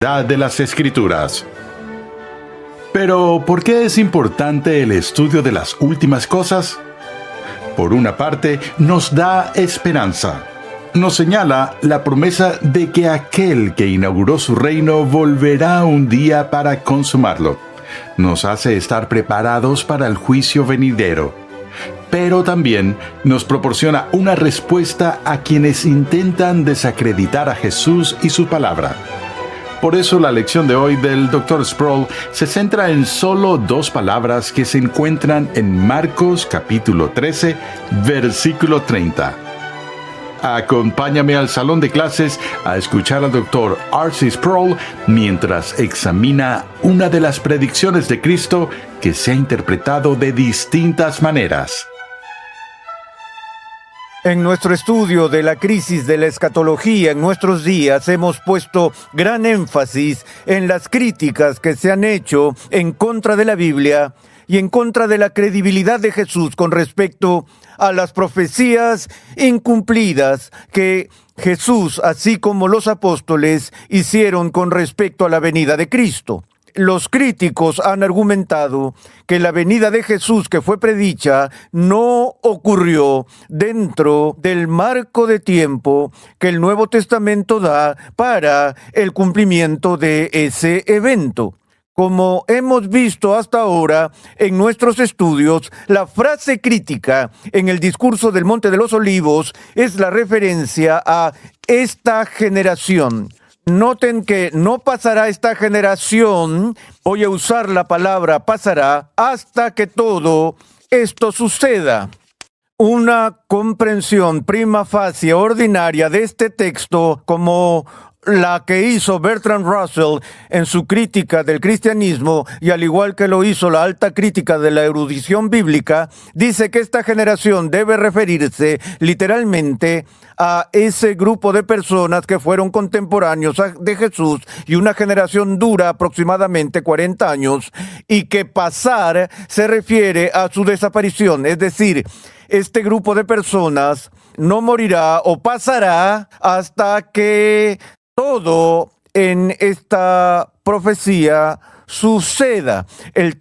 de las Escrituras. Pero, ¿por qué es importante el estudio de las últimas cosas? Por una parte, nos da esperanza. Nos señala la promesa de que aquel que inauguró su reino volverá un día para consumarlo. Nos hace estar preparados para el juicio venidero. Pero también nos proporciona una respuesta a quienes intentan desacreditar a Jesús y su palabra. Por eso la lección de hoy del Dr. Sproul se centra en solo dos palabras que se encuentran en Marcos capítulo 13, versículo 30. Acompáñame al salón de clases a escuchar al Dr. R.C. Sproul mientras examina una de las predicciones de Cristo que se ha interpretado de distintas maneras. En nuestro estudio de la crisis de la escatología en nuestros días hemos puesto gran énfasis en las críticas que se han hecho en contra de la Biblia y en contra de la credibilidad de Jesús con respecto a las profecías incumplidas que Jesús, así como los apóstoles, hicieron con respecto a la venida de Cristo. Los críticos han argumentado que la venida de Jesús que fue predicha no ocurrió dentro del marco de tiempo que el Nuevo Testamento da para el cumplimiento de ese evento. Como hemos visto hasta ahora en nuestros estudios, la frase crítica en el discurso del Monte de los Olivos es la referencia a esta generación. Noten que no pasará esta generación, voy a usar la palabra pasará, hasta que todo esto suceda. Una comprensión prima facie ordinaria de este texto, como la que hizo Bertrand Russell en su crítica del cristianismo, y al igual que lo hizo la alta crítica de la erudición bíblica, dice que esta generación debe referirse literalmente a ese grupo de personas que fueron contemporáneos de Jesús, y una generación dura aproximadamente 40 años, y que pasar se refiere a su desaparición, es decir, este grupo de personas no morirá o pasará hasta que todo en esta profecía suceda.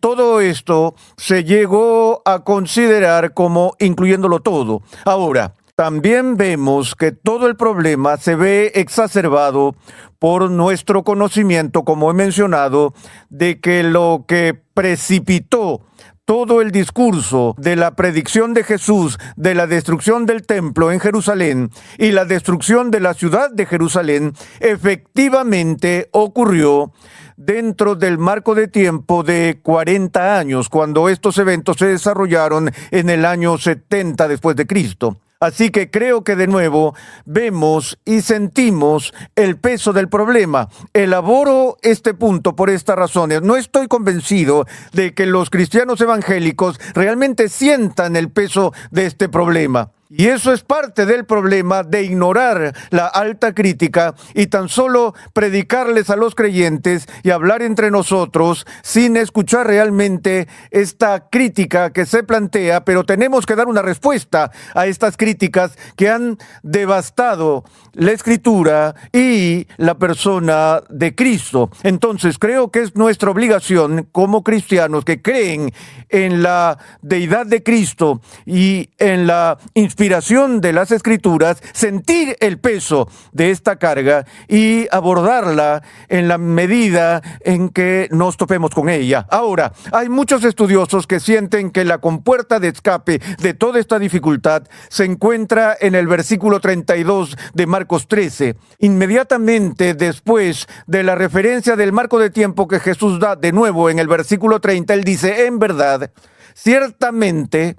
Todo esto se llegó a considerar como incluyéndolo todo. Ahora, también vemos que todo el problema se ve exacerbado por nuestro conocimiento, como he mencionado, de que lo que precipitó todo el discurso de la predicción de Jesús de la destrucción del templo en Jerusalén y la destrucción de la ciudad de Jerusalén efectivamente ocurrió dentro del marco de tiempo de 40 años, cuando estos eventos se desarrollaron en el año 70 después de Cristo. Así que creo que de nuevo vemos y sentimos el peso del problema. Elaboro este punto por estas razones. No estoy convencido de que los cristianos evangélicos realmente sientan el peso de este problema. Y eso es parte del problema de ignorar la alta crítica y tan solo predicarles a los creyentes y hablar entre nosotros sin escuchar realmente esta crítica que se plantea, pero tenemos que dar una respuesta a estas críticas que han devastado la Escritura y la persona de Cristo. Entonces creo que es nuestra obligación como cristianos que creen en la deidad de Cristo y en la inspiración de las Escrituras, sentir el peso de esta carga y abordarla en la medida en que nos topemos con ella. Ahora, hay muchos estudiosos que sienten que la compuerta de escape de toda esta dificultad se encuentra en el versículo 32 de Marcos 13. Inmediatamente después de la referencia del marco de tiempo que Jesús da de nuevo en el versículo 30, él dice: en verdad, ciertamente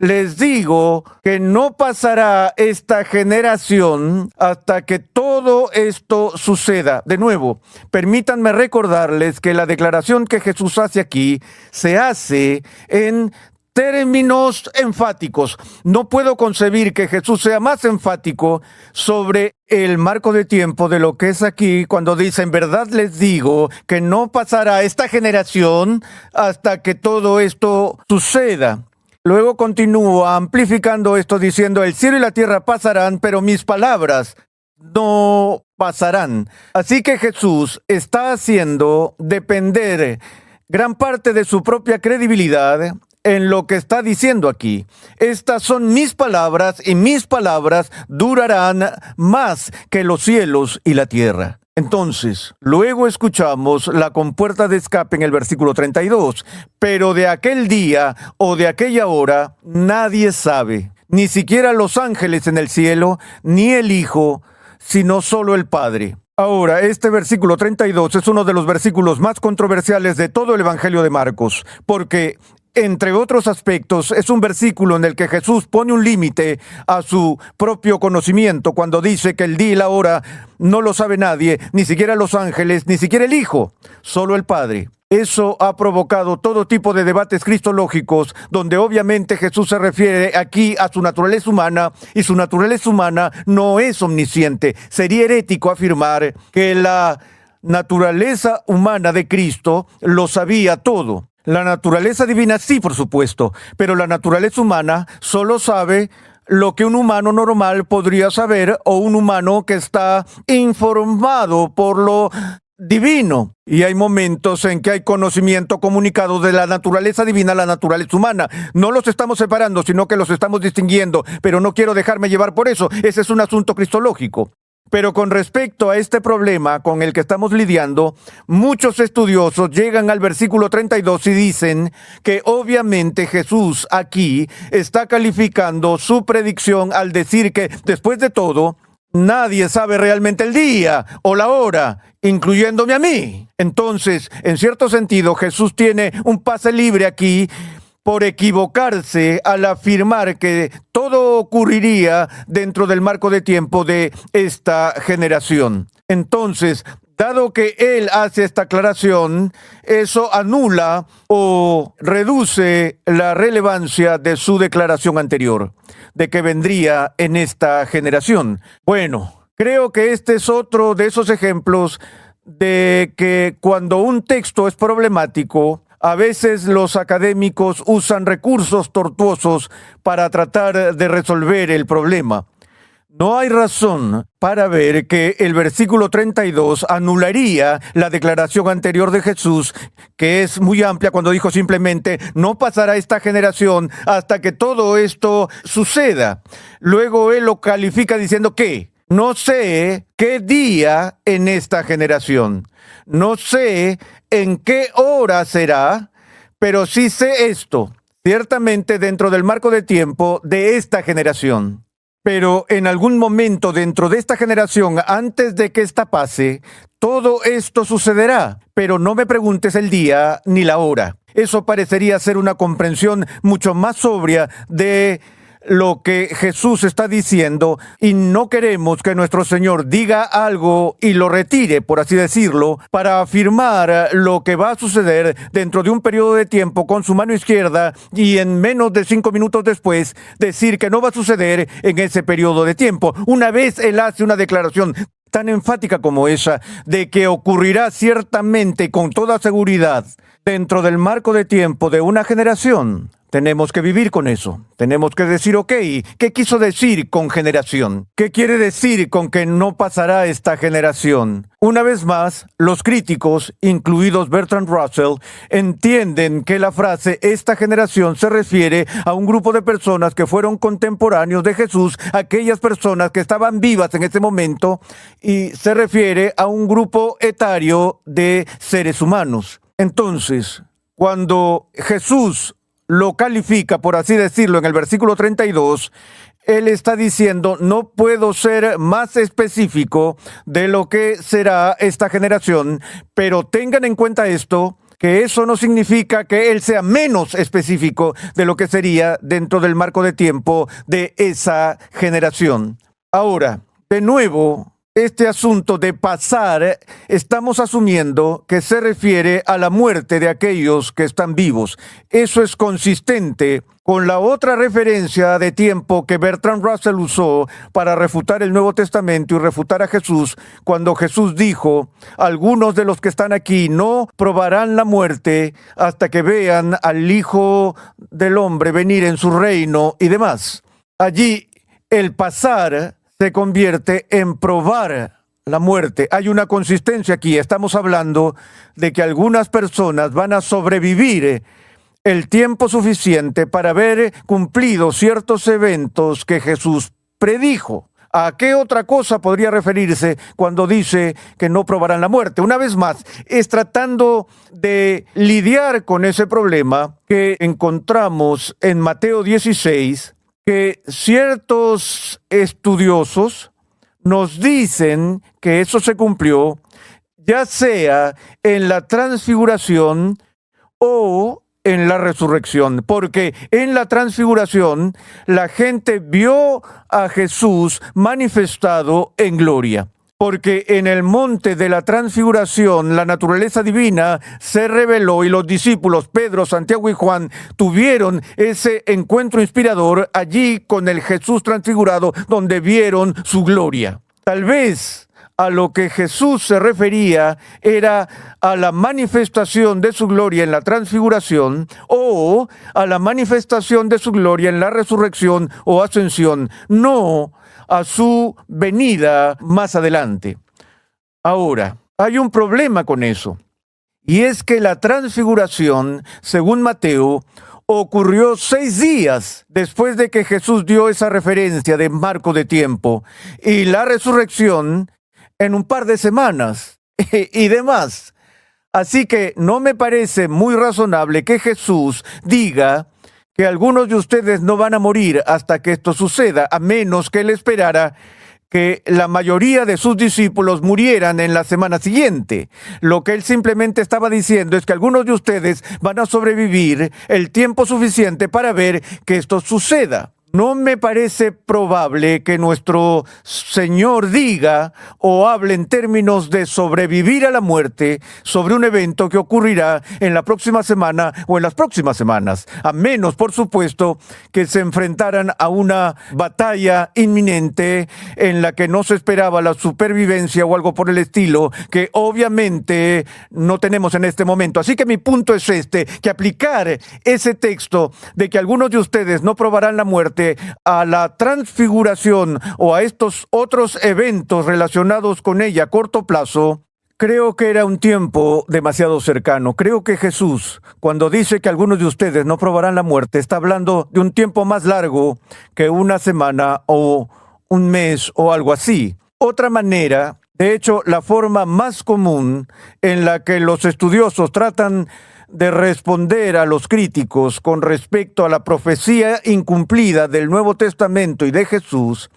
les digo que no pasará esta generación hasta que todo esto suceda. De nuevo, permítanme recordarles que la declaración que Jesús hace aquí se hace en términos enfáticos. No puedo concebir que Jesús sea más enfático sobre el marco de tiempo de lo que es aquí cuando dice: en verdad les digo que no pasará esta generación hasta que todo esto suceda. Luego continúa amplificando esto diciendo: el cielo y la tierra pasarán, pero mis palabras no pasarán. Así que Jesús está haciendo depender gran parte de su propia credibilidad en lo que está diciendo aquí. Estas son mis palabras y mis palabras durarán más que los cielos y la tierra. Entonces, luego escuchamos la compuerta de escape en el versículo 32. Pero de aquel día o de aquella hora nadie sabe, ni siquiera los ángeles en el cielo, ni el Hijo, sino solo el Padre. Ahora, este versículo 32 es uno de los versículos más controversiales de todo el Evangelio de Marcos, porque entre otros aspectos, es un versículo en el que Jesús pone un límite a su propio conocimiento cuando dice que el día y la hora no lo sabe nadie, ni siquiera los ángeles, ni siquiera el Hijo, solo el Padre. Eso ha provocado todo tipo de debates cristológicos, donde obviamente Jesús se refiere aquí a su naturaleza humana, y su naturaleza humana no es omnisciente. Sería herético afirmar que la naturaleza humana de Cristo lo sabía todo. La naturaleza divina sí, por supuesto, pero la naturaleza humana solo sabe lo que un humano normal podría saber, o un humano que está informado por lo divino. Y hay momentos en que hay conocimiento comunicado de la naturaleza divina a la naturaleza humana. No los estamos separando, sino que los estamos distinguiendo, pero no quiero dejarme llevar por eso. Ese es un asunto cristológico. Pero con respecto a este problema con el que estamos lidiando, muchos estudiosos llegan al versículo 32 y dicen que obviamente Jesús aquí está calificando su predicción al decir que, después de todo, nadie sabe realmente el día o la hora, incluyéndome a mí. Entonces, en cierto sentido, Jesús tiene un pase libre aquí por equivocarse al afirmar que todo ocurriría dentro del marco de tiempo de esta generación. Entonces, dado que él hace esta aclaración, eso anula o reduce la relevancia de su declaración anterior, de que vendría en esta generación. Bueno, creo que este es otro de esos ejemplos de que cuando un texto es problemático, a veces los académicos usan recursos tortuosos para tratar de resolver el problema. No hay razón para ver que el versículo 32 anularía la declaración anterior de Jesús, que es muy amplia, cuando dijo simplemente: no pasará esta generación hasta que todo esto suceda. Luego él lo califica diciendo que no sé qué día en esta generación, no sé en qué hora será, pero sí sé esto, ciertamente dentro del marco de tiempo de esta generación. Pero en algún momento dentro de esta generación, antes de que esta pase, todo esto sucederá, pero no me preguntes el día ni la hora. Eso parecería ser una comprensión mucho más sobria de lo que Jesús está diciendo, y no queremos que nuestro Señor diga algo y lo retire, por así decirlo, para afirmar lo que va a suceder dentro de un periodo de tiempo con su mano izquierda, y en menos de 5 minutos después decir que no va a suceder en ese periodo de tiempo. Una vez él hace una declaración tan enfática como esa, de que ocurrirá ciertamente con toda seguridad dentro del marco de tiempo de una generación, tenemos que vivir con eso. Tenemos que decir, ok, ¿qué quiso decir con generación? ¿Qué quiere decir con que no pasará esta generación? Una vez más, los críticos, incluidos Bertrand Russell, entienden que la frase "esta generación" se refiere a un grupo de personas que fueron contemporáneos de Jesús, aquellas personas que estaban vivas en ese momento, y se refiere a un grupo etario de seres humanos. Entonces, cuando Jesús lo califica, por así decirlo, en el versículo 32, él está diciendo: no puedo ser más específico de lo que será esta generación, pero tengan en cuenta esto, que eso no significa que él sea menos específico de lo que sería dentro del marco de tiempo de esa generación. Ahora, de nuevo, este asunto de pasar, estamos asumiendo que se refiere a la muerte de aquellos que están vivos. Eso es consistente con la otra referencia de tiempo que Bertrand Russell usó para refutar el Nuevo Testamento y refutar a Jesús, cuando Jesús dijo: algunos de los que están aquí no probarán la muerte hasta que vean al Hijo del Hombre venir en su reino y demás. Allí el pasar se convierte en probar la muerte. Hay una consistencia aquí. Estamos hablando de que algunas personas van a sobrevivir el tiempo suficiente para haber cumplido ciertos eventos que Jesús predijo. ¿A qué otra cosa podría referirse cuando dice que no probarán la muerte? Una vez más, es tratando de lidiar con ese problema que encontramos en Mateo 16, que ciertos estudiosos nos dicen que eso se cumplió, ya sea en la transfiguración o en la resurrección, porque en la transfiguración la gente vio a Jesús manifestado en gloria. Porque en el monte de la transfiguración la naturaleza divina se reveló y los discípulos Pedro, Santiago y Juan tuvieron ese encuentro inspirador allí con el Jesús transfigurado donde vieron su gloria. Tal vez a lo que Jesús se refería era a la manifestación de su gloria en la transfiguración o a la manifestación de su gloria en la resurrección o ascensión, no a su venida más adelante. Ahora, hay un problema con eso, y es que la transfiguración, según Mateo, ocurrió 6 días después de que Jesús dio esa referencia de marco de tiempo, y la resurrección en un par de semanas y demás. Así que no me parece muy razonable que Jesús diga que algunos de ustedes no van a morir hasta que esto suceda, a menos que él esperara que la mayoría de sus discípulos murieran en la semana siguiente. Lo que él simplemente estaba diciendo es que algunos de ustedes van a sobrevivir el tiempo suficiente para ver que esto suceda. No me parece probable que nuestro Señor diga o hable en términos de sobrevivir a la muerte sobre un evento que ocurrirá en la próxima semana o en las próximas semanas, a menos, por supuesto, que se enfrentaran a una batalla inminente en la que no se esperaba la supervivencia o algo por el estilo, que obviamente no tenemos en este momento. Así que mi punto es que aplicar ese texto de que algunos de ustedes no probarán la muerte a la transfiguración o a estos otros eventos relacionados con ella a corto plazo, creo que era un tiempo demasiado cercano. Creo que Jesús, cuando dice que algunos de ustedes no probarán la muerte, está hablando de un tiempo más largo que una semana o un mes o algo así. Otra manera, de hecho, la forma más común en la que los estudiosos tratan de responder a los críticos con respecto a la profecía incumplida del Nuevo Testamento y de Jesús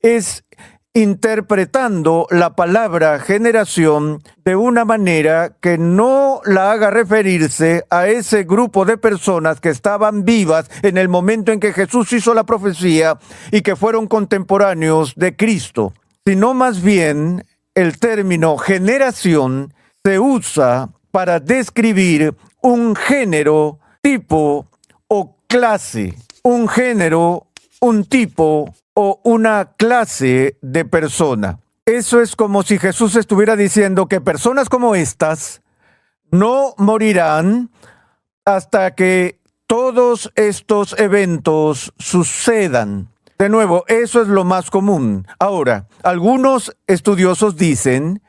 es interpretando la palabra generación de una manera que no la haga referirse a ese grupo de personas que estaban vivas en el momento en que Jesús hizo la profecía y que fueron contemporáneos de Cristo, sino más bien el término generación se usa para describir un género, tipo o clase, un género, un tipo o una clase de persona. Eso es como si Jesús estuviera diciendo que personas como estas no morirán hasta que todos estos eventos sucedan. De nuevo, eso es lo más común. Ahora, algunos estudiosos dicen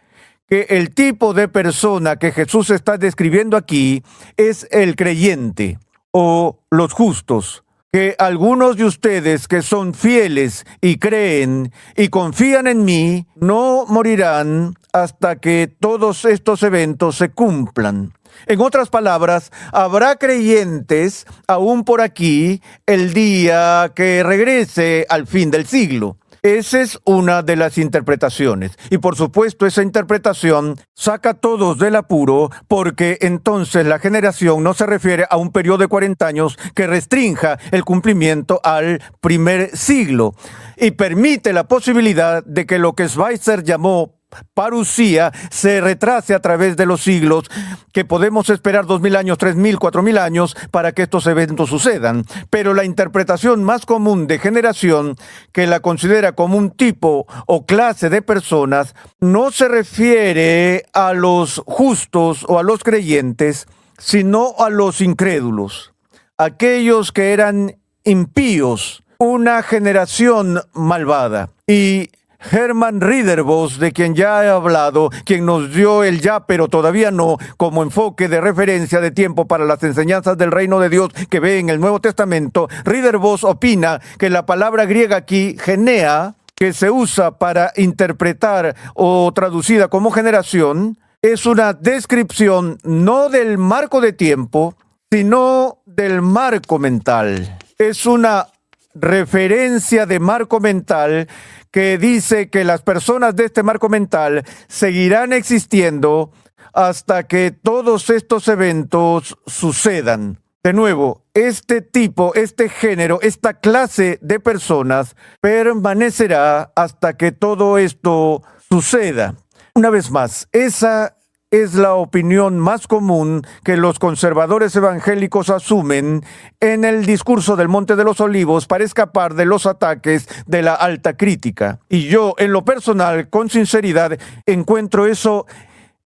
que el tipo de persona que Jesús está describiendo aquí es el creyente o los justos, que algunos de ustedes que son fieles y creen y confían en mí no morirán hasta que todos estos eventos se cumplan. En otras palabras, habrá creyentes aún por aquí el día que regrese al fin del siglo. Esa es una de las interpretaciones. Y por supuesto, esa interpretación saca a todos del apuro porque entonces la generación no se refiere a un periodo de 40 años que restrinja el cumplimiento al primer siglo y permite la posibilidad de que lo que Schweitzer llamó parusía se retrase a través de los siglos, que podemos esperar 2000 años, 3000, 4000 años para que estos eventos sucedan. Pero la interpretación más común de generación, que la considera como un tipo o clase de personas, no se refiere a los justos o a los creyentes, sino a los incrédulos, aquellos que eran impíos una generación malvada. Y Herman Ridderbos, de quien ya he hablado, quien nos dio el ya pero todavía no como enfoque de referencia de tiempo para las enseñanzas del reino de Dios que ve en el Nuevo Testamento, Ridderbos opina que la palabra griega aquí, genea, que se usa para interpretar o traducida como generación, es una descripción no del marco de tiempo, sino del marco mental. Es una referencia de marco mental que dice que las personas de este marco mental seguirán existiendo hasta que todos estos eventos sucedan. De nuevo, este tipo, este género, esta clase de personas permanecerá hasta que todo esto suceda. Una vez más, esa es la opinión más común que los conservadores evangélicos asumen en el discurso del Monte de los Olivos para escapar de los ataques de la alta crítica. Y yo, en lo personal, con sinceridad, encuentro eso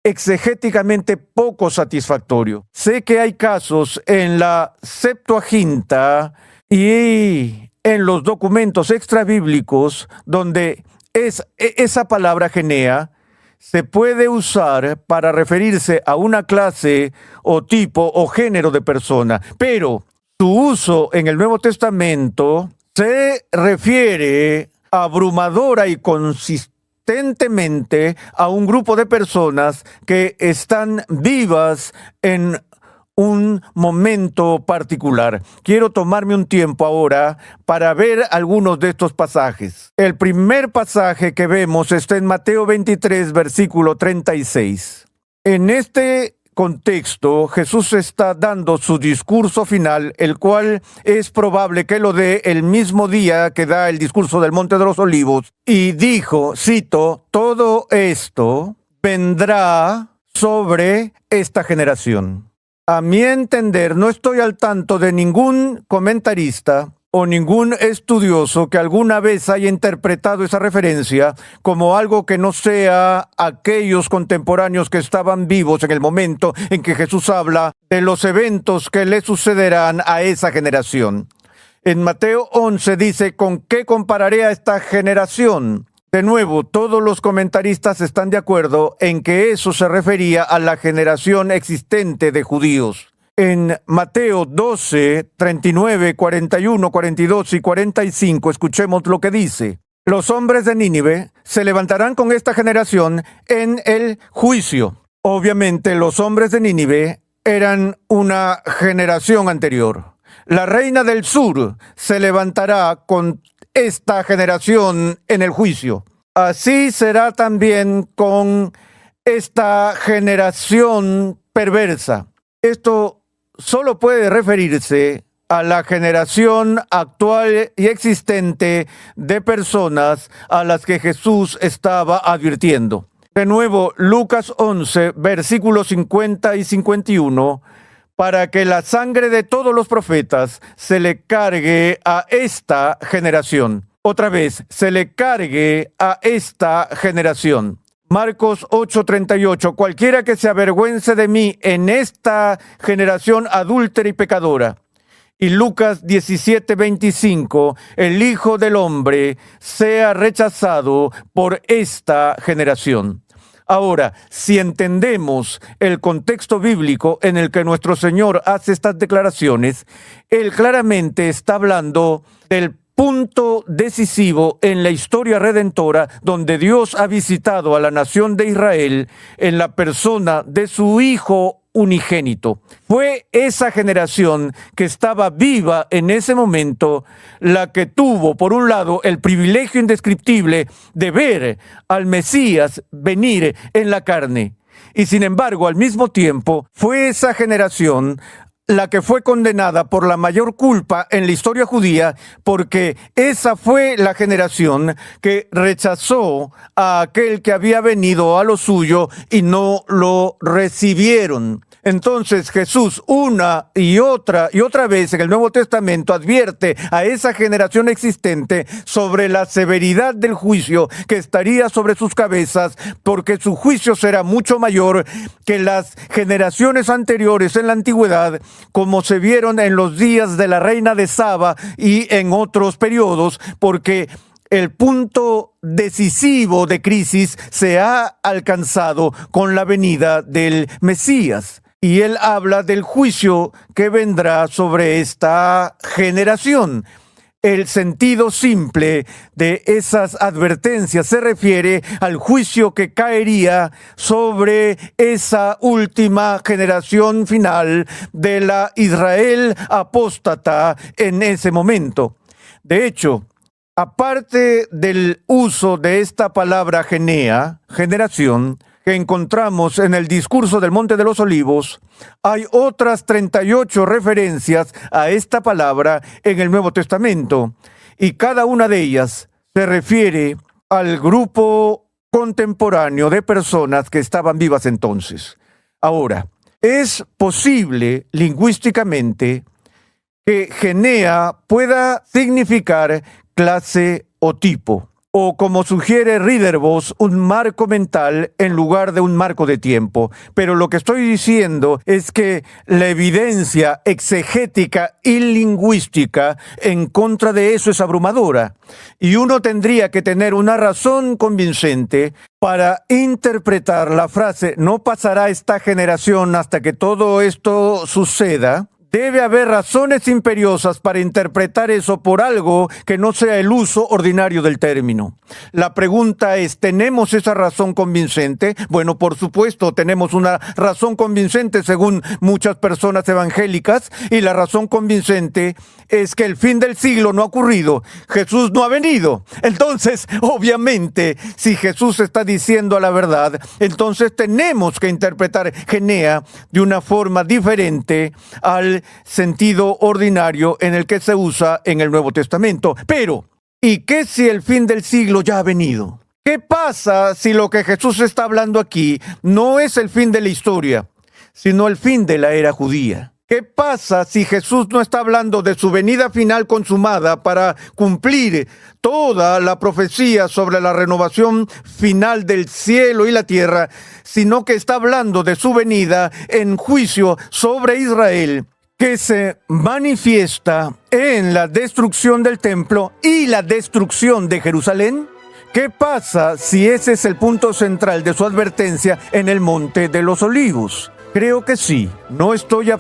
exegéticamente poco satisfactorio. Sé que hay casos en la Septuaginta y en los documentos extrabíblicos donde esa palabra genea se puede usar para referirse a una clase o tipo o género de persona, pero su uso en el Nuevo Testamento se refiere abrumadora y consistentemente a un grupo de personas que están vivas en un momento particular. Quiero tomarme un tiempo ahora para ver algunos de estos pasajes. El primer pasaje que vemos está en Mateo 23, versículo 36. En este contexto, Jesús está dando su discurso final, el cual es probable que lo dé el mismo día que da el discurso del Monte de los Olivos, y dijo, cito, todo esto vendrá sobre esta generación. A mi entender, no estoy al tanto de ningún comentarista o ningún estudioso que alguna vez haya interpretado esa referencia como algo que no sea aquellos contemporáneos que estaban vivos en el momento en que Jesús habla de los eventos que le sucederán a esa generación. En Mateo 11 dice, ¿con qué compararé a esta generación? De nuevo, todos los comentaristas están de acuerdo en que eso se refería a la generación existente de judíos. En Mateo 12, 39, 41, 42 y 45, escuchemos lo que dice. Los hombres de Nínive se levantarán con esta generación en el juicio. Obviamente, los hombres de Nínive eran una generación anterior. La reina del sur se levantará con esta generación en el juicio. Así será también con esta generación perversa. Esto solo puede referirse a la generación actual y existente de personas a las que Jesús estaba advirtiendo. De nuevo, Lucas 11, versículos 50 y 51, para que la sangre de todos los profetas se le cargue a esta generación. Otra vez, se le cargue a esta generación. Marcos 8:38, cualquiera que se avergüence de mí en esta generación adúltera y pecadora. Y Lucas 17:25, el Hijo del Hombre sea rechazado por esta generación. Ahora, si entendemos el contexto bíblico en el que nuestro Señor hace estas declaraciones, Él claramente está hablando del punto decisivo en la historia redentora donde Dios ha visitado a la nación de Israel en la persona de su Hijo unigénito. Fue esa generación que estaba viva en ese momento la que tuvo, por un lado, el privilegio indescriptible de ver al Mesías venir en la carne. Y sin embargo, al mismo tiempo, fue esa generación la que fue condenada por la mayor culpa en la historia judía, porque esa fue la generación que rechazó a aquel que había venido a lo suyo y no lo recibieron. Entonces Jesús una y otra vez en el Nuevo Testamento advierte a esa generación existente sobre la severidad del juicio que estaría sobre sus cabezas, porque su juicio será mucho mayor que las generaciones anteriores en la antigüedad, como se vieron en los días de la reina de Saba y en otros periodos, porque el punto decisivo de crisis se ha alcanzado con la venida del Mesías. Y él habla del juicio que vendrá sobre esta generación. El sentido simple de esas advertencias se refiere al juicio que caería sobre esa última generación final de la Israel apóstata en ese momento. De hecho, aparte del uso de esta palabra generación, que encontramos en el discurso del Monte de los Olivos, hay otras 38 referencias a esta palabra en el Nuevo Testamento, y cada una de ellas se refiere al grupo contemporáneo de personas que estaban vivas entonces. Ahora, es posible lingüísticamente que genea pueda significar clase o tipo, o como sugiere Ridderbos, un marco mental en lugar de un marco de tiempo. Pero lo que estoy diciendo es que la evidencia exegética y lingüística en contra de eso es abrumadora. Y uno tendría que tener una razón convincente para interpretar la frase "no pasará esta generación hasta que todo esto suceda". Debe haber razones imperiosas para interpretar eso por algo que no sea el uso ordinario del término. La pregunta es, ¿tenemos esa razón convincente? Bueno, por supuesto, tenemos una razón convincente según muchas personas evangélicas, y la razón convincente es que el fin del siglo no ha ocurrido. Jesús no ha venido. Entonces, obviamente, si Jesús está diciendo la verdad, entonces tenemos que interpretar Genea de una forma diferente al sentido ordinario en el que se usa en el Nuevo Testamento. Pero, ¿y qué si el fin del siglo ya ha venido? ¿Qué pasa si lo que Jesús está hablando aquí no es el fin de la historia, sino el fin de la era judía? ¿Qué pasa si Jesús no está hablando de su venida final consumada para cumplir toda la profecía sobre la renovación final del cielo y la tierra, sino que está hablando de su venida en juicio sobre Israel, que se manifiesta en la destrucción del templo y la destrucción de Jerusalén? ¿Qué pasa si ese es el punto central de su advertencia en el Monte de los Olivos? Creo que sí. No estoy